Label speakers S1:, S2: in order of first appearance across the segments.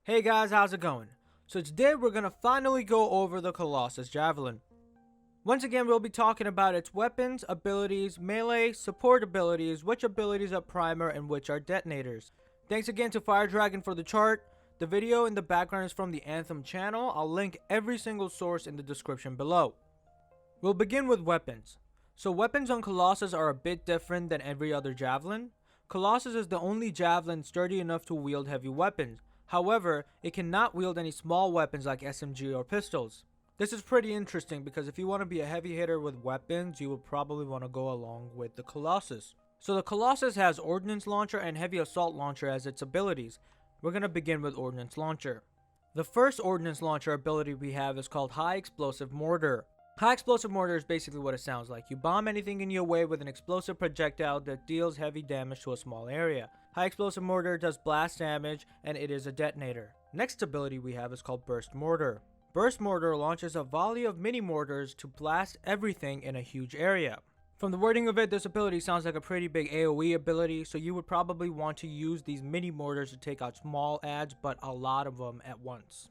S1: Hey guys, how's it going? So today we're gonna finally go over the Colossus Javelin. Once again, we'll be talking about its weapons, abilities, melee, support abilities, which abilities are primer and which are detonators. Thanks again to Fire Dragon for the chart. The video in the background is from the Anthem channel. I'll link every single source in the description below. We'll begin with weapons. So weapons on Colossus are a bit different than every other Javelin. Colossus is the only Javelin sturdy enough to wield heavy weapons. However, it cannot wield any small weapons like SMG or pistols. This is pretty interesting because if you want to be a heavy hitter with weapons, you would probably want to go along with the Colossus. So the Colossus has Ordnance Launcher and Heavy Assault Launcher as its abilities. We're going to begin with Ordnance Launcher. The first Ordnance Launcher ability we have is called High Explosive Mortar. High Explosive Mortar is basically what it sounds like. You bomb anything in your way with an explosive projectile that deals heavy damage to a small area. High Explosive Mortar does blast damage and it is a detonator. Next ability we have is called Burst Mortar. Burst Mortar launches a volley of mini mortars to blast everything in a huge area. From the wording of it, this ability sounds like a pretty big AoE ability, so you would probably want to use these mini mortars to take out small adds, but a lot of them at once.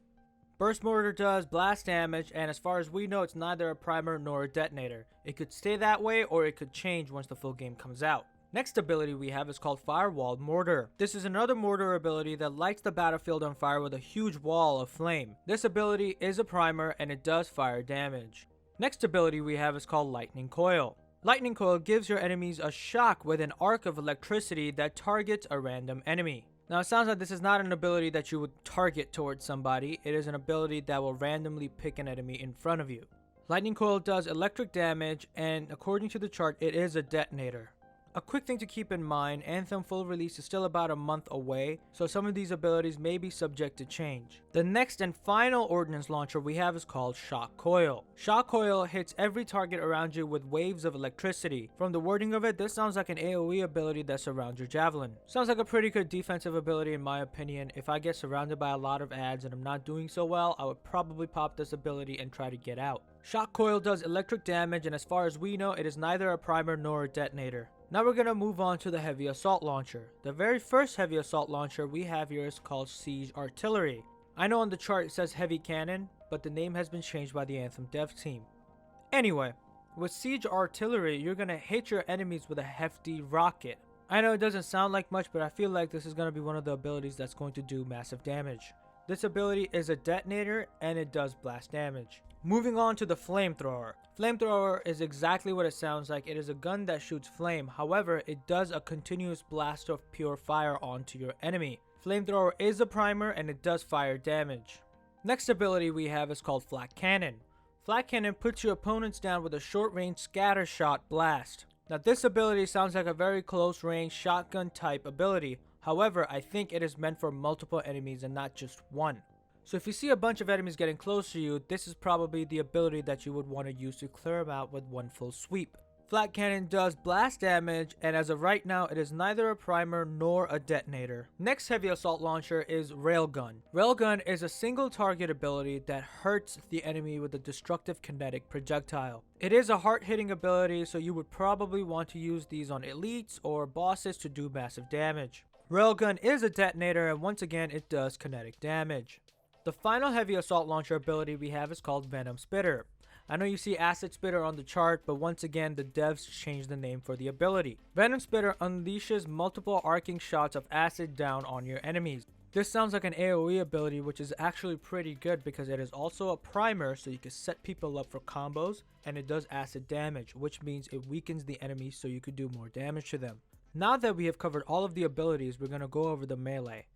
S1: Burst Mortar does blast damage, and as far as we know, it's neither a primer nor a detonator. It could stay that way, or it could change once the full game comes out. Next ability we have is called Firewalled Mortar. This is another mortar ability that lights the battlefield on fire with a huge wall of flame. This ability is a primer and it does fire damage. Next ability we have is called Lightning Coil. Lightning Coil gives your enemies a shock with an arc of electricity that targets a random enemy. Now it sounds like this is not an ability that you would target towards somebody, it is an ability that will randomly pick an enemy in front of you. Lightning Coil does electric damage and according to the chart it is a detonator. A quick thing to keep in mind, Anthem full release is still about a month away, so some of these abilities may be subject to change. The next and final Ordnance Launcher we have is called Shock Coil. Shock Coil hits every target around you with waves of electricity. From the wording of it, this sounds like an AoE ability that surrounds your Javelin. Sounds like a pretty good defensive ability in my opinion. If I get surrounded by a lot of adds and I'm not doing so well, I would probably pop this ability and try to get out. Shock Coil does electric damage and as far as we know, it is neither a primer nor a detonator. Now we're going to move on to the Heavy Assault Launcher. The very first Heavy Assault Launcher we have here is called Siege Artillery. I know on the chart it says Heavy Cannon, but the name has been changed by the Anthem dev team. Anyway, with Siege Artillery, you're going to hit your enemies with a hefty rocket. I know it doesn't sound like much, but I feel like this is going to be one of the abilities that's going to do massive damage. This ability is a detonator and it does blast damage. Moving on to the Flamethrower. Flamethrower is exactly what it sounds like. It is a gun that shoots flame. However, it does a continuous blast of pure fire onto your enemy. Flamethrower is a primer and it does fire damage. Next ability we have is called Flak Cannon. Flak Cannon puts your opponents down with a short range scatter shot blast. Now this ability sounds like a very close range shotgun type ability. However, I think it is meant for multiple enemies and not just one. So if you see a bunch of enemies getting close to you, this is probably the ability that you would want to use to clear them out with one full sweep. Flak Cannon does blast damage and as of right now it is neither a primer nor a detonator. Next Heavy Assault Launcher is Railgun. Railgun is a single target ability that hurts the enemy with a destructive kinetic projectile. It is a hard hitting ability so you would probably want to use these on elites or bosses to do massive damage. Railgun is a detonator and once again it does kinetic damage. The final Heavy Assault Launcher ability we have is called Venom Spitter. I know you see Acid Spitter on the chart, but once again the devs changed the name for the ability. Venom Spitter unleashes multiple arcing shots of acid down on your enemies. This sounds like an AoE ability which is actually pretty good because it is also a primer so you can set people up for combos and it does acid damage, which means it weakens the enemy so you could do more damage to them. Now that we have covered all of the abilities, we're going to go over the melee.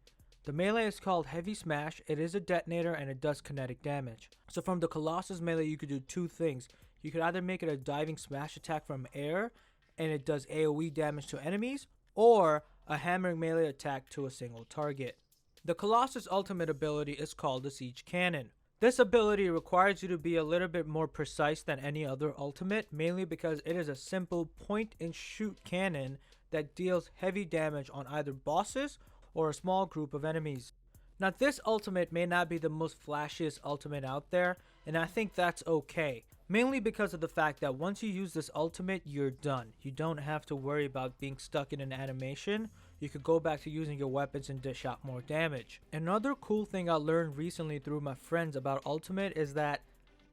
S1: The melee is called Heavy Smash. It is a detonator and it does kinetic damage. So from the Colossus melee you could do two things. You could either make it a diving smash attack from air and it does AoE damage to enemies, or a hammering melee attack to a single target. The Colossus ultimate ability is called the Siege Cannon. This ability requires you to be a little bit more precise than any other ultimate, mainly because it is a simple point and shoot cannon that deals heavy damage on either bosses or a small group of enemies. Now this ultimate may not be the most flashiest ultimate out there, and I think that's okay. Mainly because of the fact that once you use this ultimate, you're done. You don't have to worry about being stuck in an animation. you could go back to using your weapons and dish out more damage. Another cool thing I learned recently through my friends about ultimate is that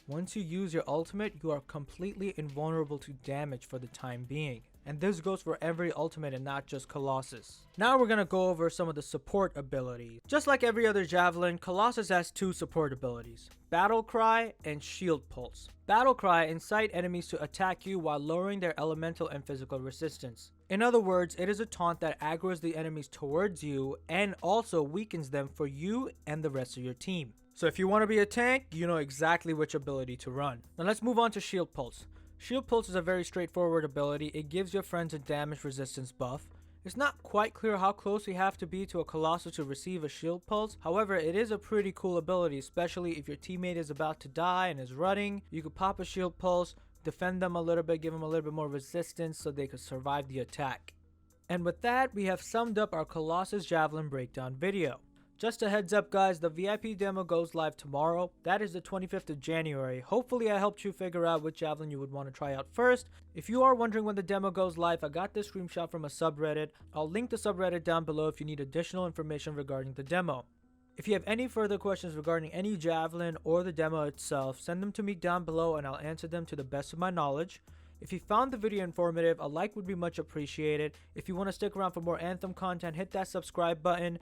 S1: once you use your ultimate, you are completely invulnerable to damage for the time being. And this goes for every ultimate and not just Colossus. Now we're gonna go over some of the support abilities. Just like every other Javelin, Colossus has two support abilities: Battle Cry and Shield Pulse. Battle Cry incite enemies to attack you while lowering their elemental and physical resistance. In other words, it is a taunt that aggroes the enemies towards you and also weakens them for you and the rest of your team. So if you want to be a tank, you know exactly which ability to run. Now let's move on to Shield Pulse. Shield Pulse is a very straightforward ability. It gives your friends a damage resistance buff. It's not quite clear how close you have to be to a Colossus to receive a Shield Pulse. However, it is a pretty cool ability, especially if your teammate is about to die and is running. You could pop a Shield Pulse, defend them a little bit, give them a little bit more resistance so they could survive the attack. And with that, we have summed up our Colossus Javelin breakdown video. Just a heads up guys, the VIP demo goes live tomorrow. That is the 25th of January. Hopefully I helped you figure out which Javelin you would want to try out first. If you are wondering when the demo goes live, I got this screenshot from a subreddit. I'll link the subreddit down below if you need additional information regarding the demo. If you have any further questions regarding any Javelin or the demo itself, send them to me down below and I'll answer them to the best of my knowledge. If you found the video informative, a like would be much appreciated. If you want to stick around for more Anthem content, hit that subscribe button.